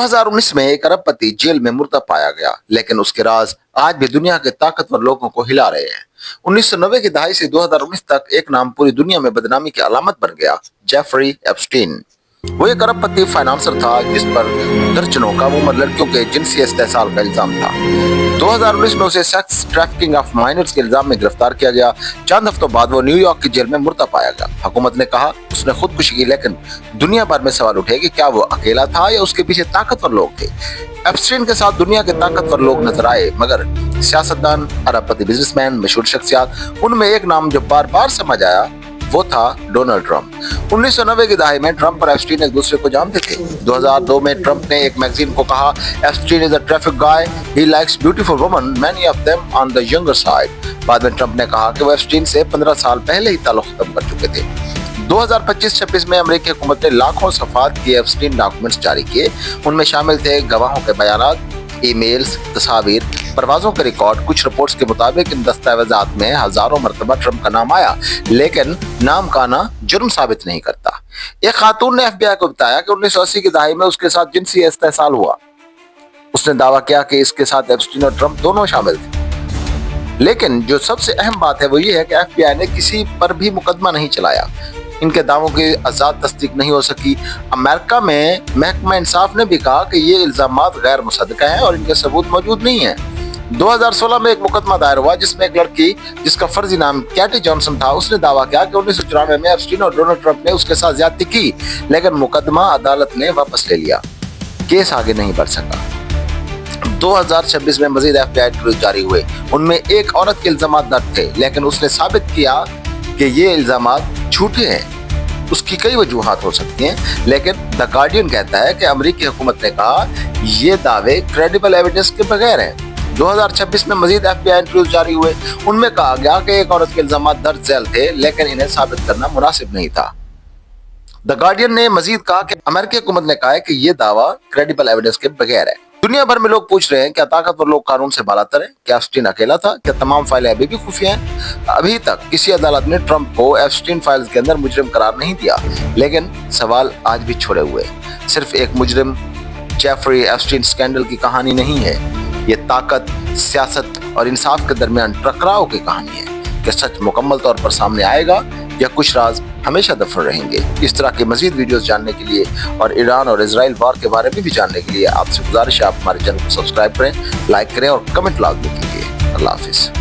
2019 में एक अरबपति जेल में मुर्दा पाया गया, लेकिन उसके राज आज भी दुनिया के ताकतवर लोगों को हिला रहे हैं। 1990 की दहाई से 2019 तक एक नाम पूरी दुनिया में बदनामी की अलामत बन गया, जेफरी एप्स्टीन। वो एक अरबपति फाइनेंसर था जिस पर दर्जनों कम उम्र लड़कियों के जिनसी इस्तेसाल का इल्जाम था। 2019 में उसे सेक्स ट्रैफिकिंग ऑफ माइनर्स के इल्जाम में गिरफ्तार किया गया। चंद हफ्तों बाद वो न्यूयॉर्क की जेल में मुर्दा पाया गया। हुकूमत ने कहा उसने खुदकुशी की, लेकिन दुनिया भर में सवाल उठे कि क्या वो अकेला था या उसके पीछे ताकतवर लोग थे। एप्स्टीन के साथ दुनिया के ताकतवर लोग नजर आए, मगर सियासतदान, अरबपति, बिजनेसमैन, मशहूर शख्सियात, उनमें एक नाम जो बार बार समझ आया वो था डोनाल्ड ट्रंप। 1990 की दहाई में ट्रंप और एप्स्टीन एक दूसरे को जानते थे। 2002 में ट्रंप ने एक मैगजीन को कहा, Epstein is a traffic guy, he likes beautiful women, many of them on the younger side. बाद में ट्रंप ने कहा कि वो एप्स्टीन से 15 साल पहले ही ताल्लुक खत्म कर चुके थे। 2025-26 में अमेरिकी हुकूमत ने लाखों सफात के एप्स्टीन डॉक्यूमेंट्स जारी किए। उनमें शामिल थे गवाहों के बयानात, ईमेल्स, तस्वीर, परवाजों के रिकॉर्ड। कुछ रिपोर्ट्स के मुताबिक इन दस्तावेजात में हजारों मरतबा ट्रंप का नाम आया, लेकिन नाम का आना जुर्म साबित नहीं करता। एक खातून ने FBI को बताया कि 1980 की दहाई में उसके साथ जिनसी इस्तेसाल हुआ। उसने दावा किया कि इसके साथ एप्स्टीन और ट्रंप दोनों शामिल थे। लेकिन जो सबसे अहम बात है वो ये है कि FBI ने किसी पर भी मुकदमा नहीं चलाया। इनके दावों की आजाद तस्दीक नहीं हो सकी। अमेरिका में महकमा इंसाफ ने भी कहा कि ये इल्जामात गैर मुसद्दक़ हैं और इनके सबूत मौजूद नहीं हैं। 2016 में एक मुकदमा दायर हुआ जिसमें एक लड़की जिसका फर्जी नाम कैटी जॉनसन था, उसने दावा किया कि 1994 में एप्स्टीन और डोनाल्ड ट्रंप ने उसके साथ ज्यादती की, लेकिन मुकदमा अदालत ने वापस ले लिया। केस आगे नहीं बढ़ सका। 2026 में मजीद FBI इंटरव्यू जारी हुए। उनमें एक औरत के इल्जाम दर्ज थे, लेकिन उसने साबित किया कि ये इल्जामात झूठे हैं। उसकी कई वजूहात हो सकती हैं, लेकिन द गार्डियन कहता है कि अमेरिकी हुकूमत ने कहा ये दावे क्रेडिबल एविडेंस के बगैर हैं। 2026 में मजीद FBI इंटरव्यू जारी हुए। उनमें कहा गया कि एक औरत के इल्जाम दर्ज झेल थे, लेकिन इन्हें साबित करना मुनासिब नहीं था। द गार्डियन ने मजीद कहा कि अमेरिकी हुकूमत ने कहा है कि ये दावा क्रेडिबल एविडेंस के बगैर है। दुनिया भर में लोग पूछ रहे हैं क्या ताकतवर लोग कानून से बालातर हैं? क्या एप्स्टीन अकेला था? क्या तमाम फाइलें अभी भी खुफिया हैं? अभी तक किसी अदालत ने ट्रंप को एप्स्टीन फाइल्स के अंदर मुजरिम करार नहीं दिया, लेकिन सवाल आज भी छोड़े हुए। सिर्फ एक मुजरिम जेफरी एप्स्टीन स्कैंडल की कहानी नहीं है, ये ताकत, सियासत और इंसाफ के दरमियान टकराव की कहानी है। क्या सच मुकम्मल तौर पर सामने आएगा या कुछ राज हमेशा दफन रहेंगे? इस तरह के मजीद वीडियोस जानने के लिए और ईरान और इजराइल वॉर के बारे में भी जानने के लिए आपसे गुजारिश है आप हमारे चैनल को सब्सक्राइब करें, लाइक करें और कमेंट लाजमी कीजिए। अल्लाह हाफिज।